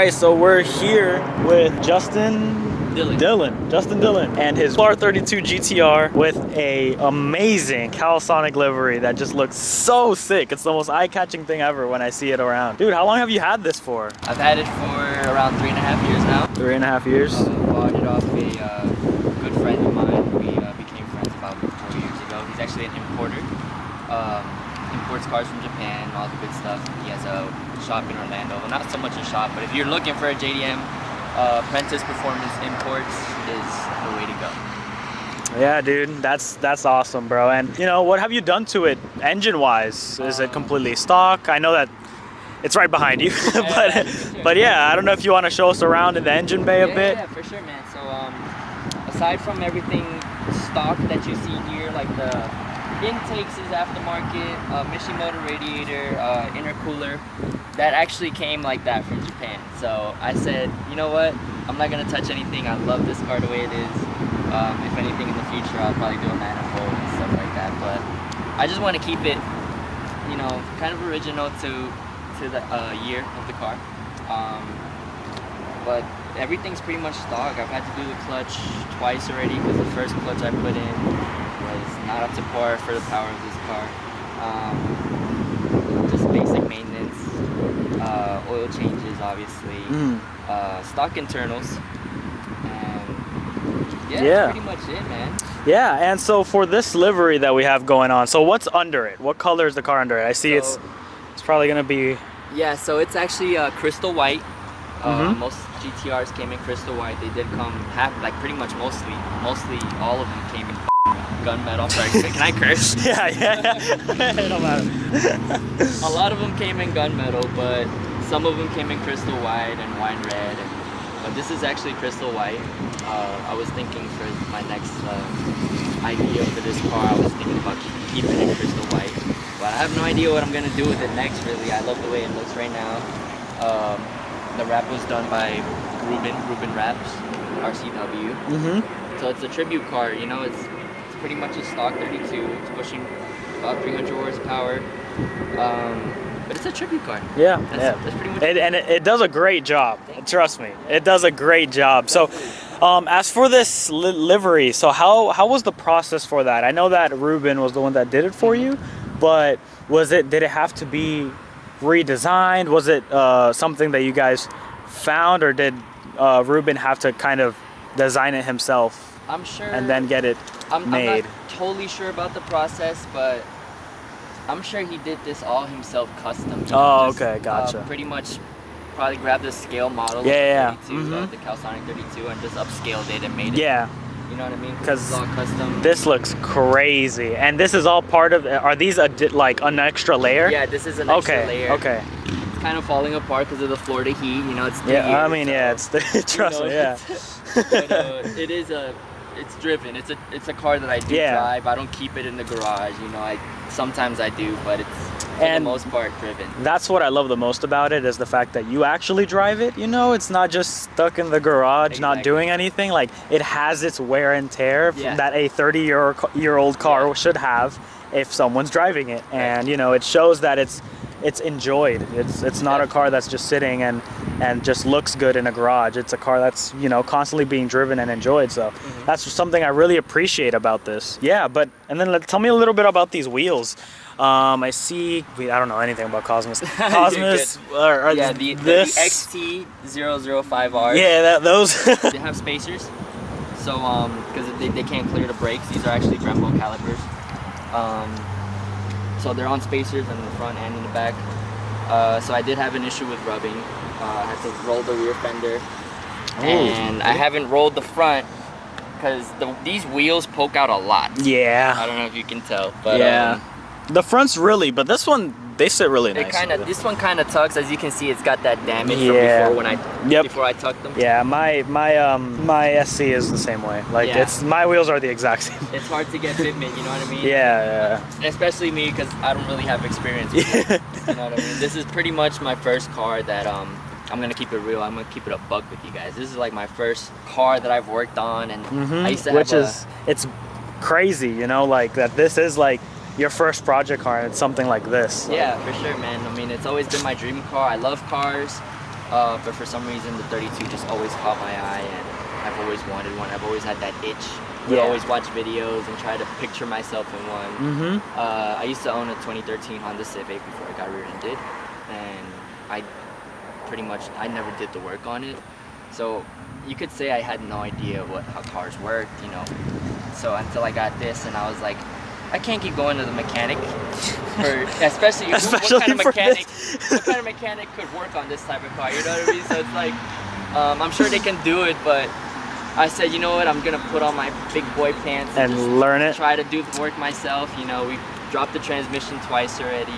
right, so we're here with Justin Dillon, and his R32 GTR with a amazing Calisonic livery that just looks so sick. It's the most eye-catching thing ever when I see it around. Dude, how long have you had this for? I've had it for around 3.5 years now. 3.5 years? Bought it off a good friend of mine. We became friends about 4 years ago. He's actually an importer. Imports cars from Japan, all the good stuff. He has a shop in Orlando. Well, not so much a shop, but if you're looking for a JDM, Prentice Performance Imports is the way to go. Yeah, dude, that's awesome, bro. And you know, what have you done to it engine-wise? Is it completely stock? I know that it's right behind you, but yeah, I don't know if you want to show us around in the engine bay a bit. Yeah, for sure, man. So aside from everything stock that you see here, like the intakes is aftermarket, Mishimoto radiator, intercooler, that actually came like that from Japan. So I said, you know what, I'm not gonna touch anything. I love this car the way it is. If anything in the future, I'll probably do a manifold and stuff like that. But I just want to keep it, you know, kind of original to the year of the car. But everything's pretty much stock. I've had to do the clutch twice already because the first clutch I put in was not up to par for the power of this car. Just basic maintenance, oil changes, obviously, stock internals, and yeah, that's pretty much it, man. Yeah, and so for this livery that we have going on, so what's under it? What color is the car under it? I see it's probably gonna be. Yeah, so it's actually crystal white. Most GTRs came in crystal white. They did come pretty much mostly all of them came in gunmetal. Sorry, can I curse? Yeah. It don't matter. A lot of them came in gunmetal, but some of them came in crystal white and wine red. But this is actually crystal white. I was thinking for my next idea for this car, I was thinking about keeping it crystal white. But I have no idea what I'm gonna do with it next. Really, I love the way it looks right now. The wrap was done by Ruben Wraps, RCW. So it's a tribute car, you know, it's pretty much a stock 32. It's pushing about 300 horsepower. But it's a tribute car. Yeah, that's pretty much it. And it does a great job. Trust me, it does a great job. So, as for this livery, so how was the process for that? I know that Ruben was the one that did it for you, but did it have to be redesigned? Was it something that you guys found, or did Ruben have to kind of design it himself? I'm sure. And then get it made. I'm not totally sure about the process, but I'm sure he did this all himself, custom. Okay, gotcha. Pretty much, probably grabbed the scale model of the 32, the Calisonic 32, and just upscaled it and made it. Yeah. You know what I mean? Because it's all custom. This looks crazy, and this is all part of. Are these like an extra layer? Yeah, this is an extra layer. Okay. It's kind of falling apart because of the Florida heat. You know, it's 3 years, I mean, it's trust me, yeah. But, it's driven. It's a car that I do drive. I don't keep it in the garage. You know, sometimes I do, but it's for the most part driven. That's what I love the most about it, is the fact that you actually drive it. You know, it's not just stuck in the garage, not doing anything. Like, it has its wear and tear that a 30-year-old car should have if someone's driving it. And you know, it shows that it's enjoyed. It's not a car that's just sitting and just looks good in a garage. It's a car that's, you know, constantly being driven and enjoyed. So that's something I really appreciate about this. Yeah, and then tell me a little bit about these wheels. I see. I don't know anything about Cosmos. Cosmos. The XT005R. Yeah, those. They have spacers. So because they can't clear the brakes. These are actually Brembo calipers. So they're on spacers in the front and in the back. So I did have an issue with rubbing. I had to roll the rear fender. And I haven't rolled the front because these wheels poke out a lot. Yeah. I don't know if you can tell, but the front's really, but this one, they sit really nice. This one kind of tucks. As you can see, it's got that damage from before before I tucked them. Yeah, my SC is the same way. Like my wheels are the exact same. It's hard to get fitment, you know what I mean? Yeah. Especially me, because I don't really have experience with it. You know what I mean? This is pretty much my first car that I'm gonna keep it real. I'm gonna keep it a buck with you guys. This is like my first car that I've worked on, and I used to have it's crazy, you know, like that. This is like your first project car, and it's something like this. Yeah, for sure, man. I mean, it's always been my dream car. I love cars. but for some reason the 32 just always caught my eye, and I've always wanted one. I've always had that itch. I always watch videos and try to picture myself in one. I used to own a 2013 Honda Civic before I got rear-ended, and I never did the work on it. So you could say I had no idea how cars worked, you know. So until I got this, and I was like, I can't keep going to the mechanic especially what kind of mechanic could work on this type of car, you know what I mean? So it's like, I'm sure they can do it, but I said, you know what, I'm gonna put on my big boy pants and just learn it. Try to do the work myself. You know, we dropped the transmission twice already.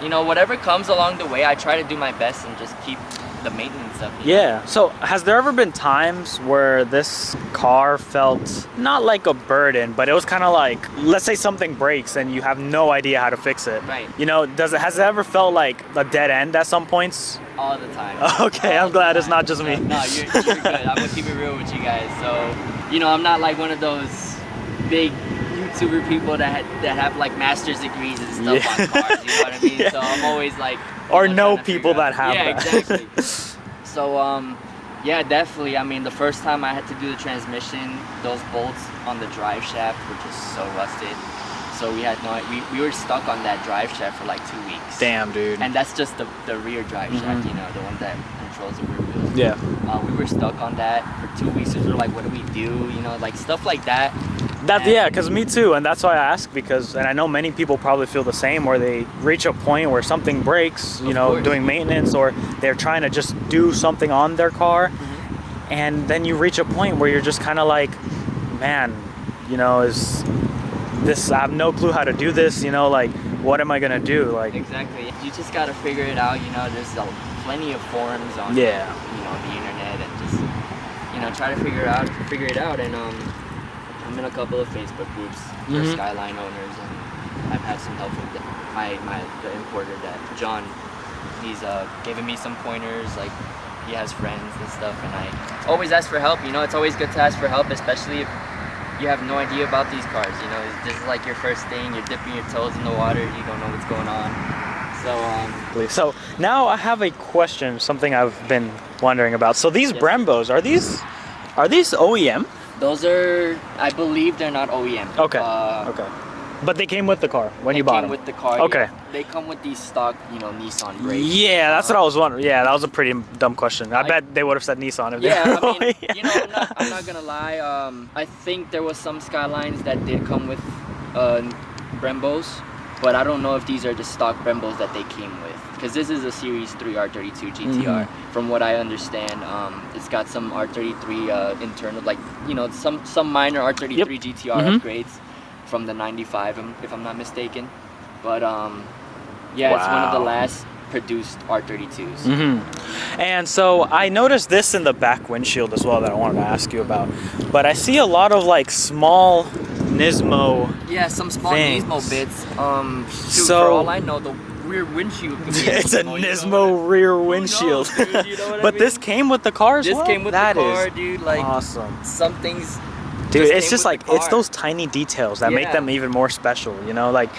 You know, whatever comes along the way, I try to do my best and just keep the maintenance up. Yeah. So has there ever been times where this car felt not like a burden, but it was kind of like, let's say something breaks and you have no idea how to fix it? Right. You know, has it ever felt like a dead end at some points? All the time. Okay, I'm glad it's not just me. No, you're good. I'm gonna keep it real with you guys. So, you know, I'm not like one of those big YouTuber people that have like master's degrees and stuff on cars. You know what I mean? So I'm always like, or know people that have that. Exactly. So yeah, definitely. I mean, the first time I had to do the transmission, those bolts on the drive shaft were just so rusted. So we had we were stuck on that drive shaft for like 2 weeks. Damn, dude. And that's just the rear drive shaft, you know, the one that controls the rear wheels. Yeah. We were stuck on that for 2 weeks. We were like, what do we do? You know, like stuff like that. Yeah, because me too, and that's why I ask, because, and I know many people probably feel the same, where they reach a point where something breaks, you know, doing maintenance, or they're trying to just do something on their car, and then you reach a point where you're just kind of like, man, you know, I have no clue how to do this, you know, like, what am I gonna do? Like, exactly, you just gotta figure it out, you know. There's plenty of forums on you know, the internet, and just, you know, try to figure it out. And I'm in a couple of Facebook groups for Skyline owners, and I've had some help from the importer, that John. He's giving me some pointers, like he has friends and stuff, and I always ask for help. You know, it's always good to ask for help, especially if you have no idea about these cars. You know, this is like your first thing. You're dipping your toes in the water. You don't know what's going on. So now I have a question, something I've been wondering about. So these Brembos, are these OEM? Those are, I believe they're not OEM. Okay. Okay. But they came with the car when you bought them. They came with the car. Okay. Yeah. They come with these stock, you know, Nissan brakes. Yeah, that's what I was wondering. Yeah, that was a pretty dumb question. I bet they would have said Nissan if they were I mean, you know, I'm not gonna lie. I think there was some Skylines that did come with Brembos, but I don't know if these are the stock Brembos that they came with. Because this is a Series 3 R32 GTR. From what I understand, it's got some R33 internal, like, you know, some minor R33 GTR upgrades from the 95, if I'm not mistaken. But yeah, it's one of the last produced R32s. And so I noticed this in the back windshield as well that I wanted to ask you about. But I see a lot of like small Nismo. Yeah, some small things. Nismo bits. Shoot, so for all I know, the rear windshield could be it's a Nismo rear windshield. Who knows, dude, you know what but I mean? this came with the car as well? This came with the car, dude. Like, awesome. Some things. Dude, it's just like, it's those tiny details that make them even more special, you know? Like,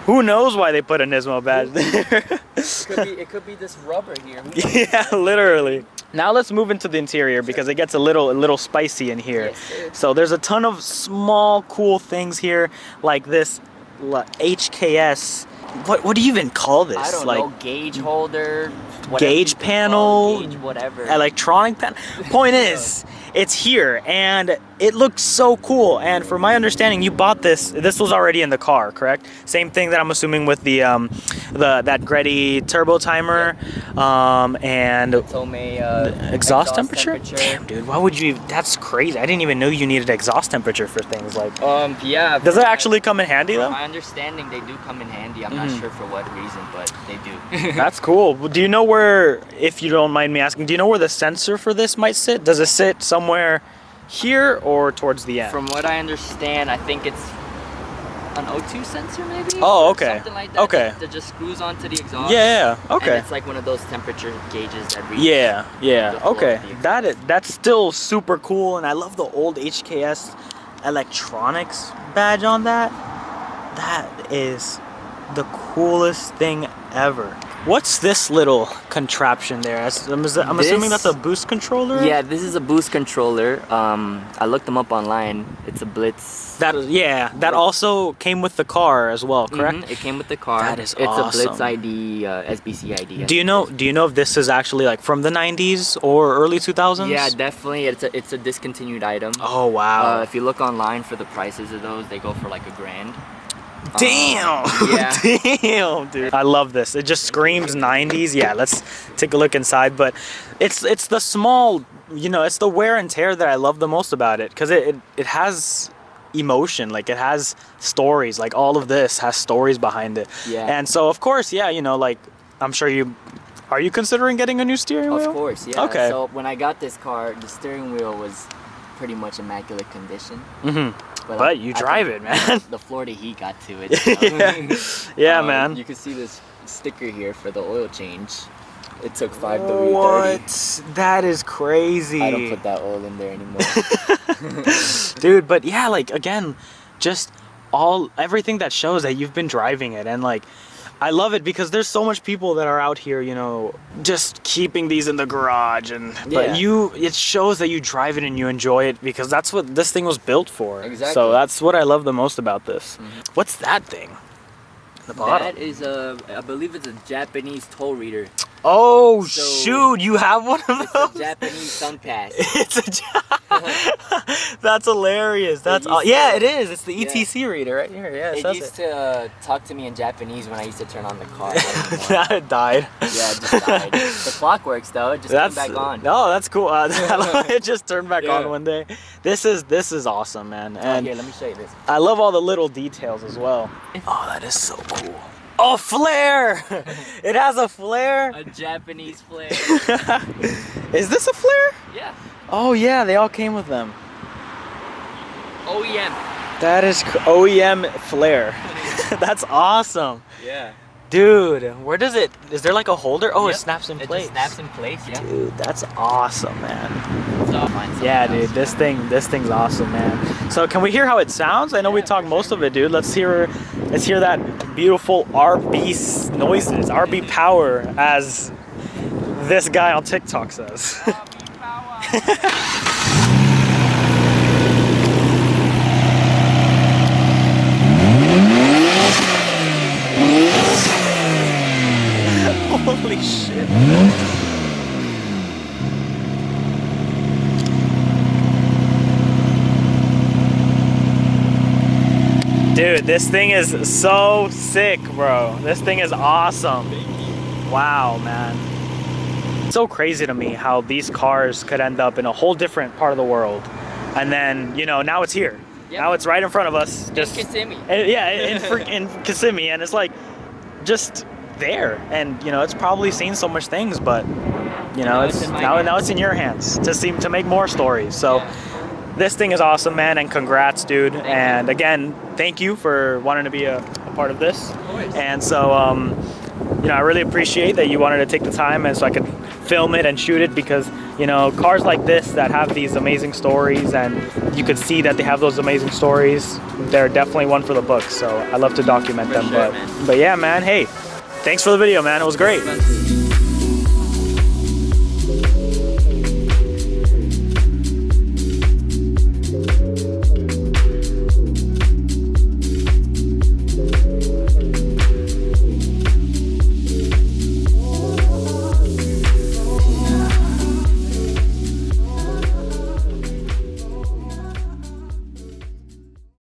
who knows why they put a Nismo badge there? It could be this rubber here. Yeah, literally. Now let's move into the interior, because it gets a little spicy in here. Yes, so there's a ton of small, cool things here, like this HKS. What do you even call this? I don't like, know. Gauge holder. Gauge panel. Gauge whatever. Electronic panel. Point is, it's here, and it looks so cool. And from my understanding, you bought this. This was already in the car, correct? Same thing that I'm assuming with the that Greddy turbo timer, and exhaust temperature. Damn, dude, why would you? That's crazy. I didn't even know you needed exhaust temperature for things like. Yeah. Does it actually come in handy though? From my understanding, they do come in handy. I'm not sure for what reason, but they do. That's cool. Do you know where, if you don't mind me asking, do you know where the sensor for this might sit? Does it sit somewhere here or towards the end? From what I understand, I think it's an O2 sensor maybe? Oh, okay. Something like that. Okay. That just screws onto the exhaust. Yeah, okay. And it's like one of those temperature gauges that reads. Yeah, okay. That's still super cool, and I love the old HKS electronics badge on that. That is the coolest thing ever. What's this little contraption there? I'm assuming that's a boost controller? Yeah, this is a boost controller. I looked them up online. It's a Blitz. That also came with the car as well, correct? It came with the car. That is It's awesome. a Blitz ID, SBC ID. Do you know if this is actually like from the 90s or early 2000s? Yeah, definitely. It's a discontinued item. Oh wow. If you look online for the prices of those, they go for like $1,000. Damn! Yeah. Damn, dude. I love this. It just screams 90s. Yeah, let's take a look inside. But it's the small, it's the wear and tear that I love the most about it. Because it has emotion. Like, it has stories. Like, all of this has stories behind it. Yeah. And so, of course, yeah, like, I'm sure are you considering getting a new steering wheel? Of course, yeah. Okay. So, when I got this car, the steering wheel was pretty much immaculate condition. Mm-hmm. But you drive it, man. The Florida heat got to it. Yeah, man. You can see this sticker here for the oil change. It took 5 to read 30. What? That is crazy. I don't put that oil in there anymore. Dude, but yeah, like, again, just everything that shows that you've been driving it. And like, I love it because there's so much people that are out here, just keeping these in the garage, but it shows that you drive it and you enjoy it, because that's what this thing was built for. Exactly. So that's what I love the most about this. Mm-hmm. What's that thing? The bottom. That is I believe it's a Japanese toll reader. Oh, So, shoot, you have one of those? It's a Japanese sun pass. That's hilarious. That's yeah, it is. It's the ETC reader right here. Yeah, It used to talk to me in Japanese when I used to turn on the car. It died. Yeah, it just died. The clock works though. It just came back on. No, that's cool. It just turned back on one day. This is awesome, man. And here, let me show you this. I love all the little details as well. Oh, that is so cool. Oh, flare! It has a flare. A Japanese flare. Is this a flare? Yeah. Oh yeah, they all came with them. OEM. That is OEM flare. That's awesome. Yeah. Dude, where does it? Is there like a holder? Oh, it snaps in place. It just snaps in place. Yeah. Dude, that's awesome, man. So, Yeah, dude, this thing's awesome, man. So can we hear how it sounds? I know we talked most of it, dude. Let's hear that beautiful RB noises, RB power, as this guy on TikTok says. RB power. Holy shit. Dude, this thing is so sick, bro. This thing is awesome. Wow, man. It's so crazy to me how these cars could end up in a whole different part of the world. And then, now it's here. Yep. Now it's right in front of us. Just in Kissimmee. Yeah, in Kissimmee. And it's like, just there. And, it's probably seen so much things, but, now it's in your hands to make more stories. So. Yeah. This thing is awesome, man, and congrats, dude. And again, thank you for wanting to be a part of this. And so, I really appreciate that you wanted to take the time and so I could film it and shoot it, because, cars like this that have these amazing stories, and you could see that they have those amazing stories, they're definitely one for the books. So I love to document them. But yeah, man, hey, thanks for the video, man. It was great.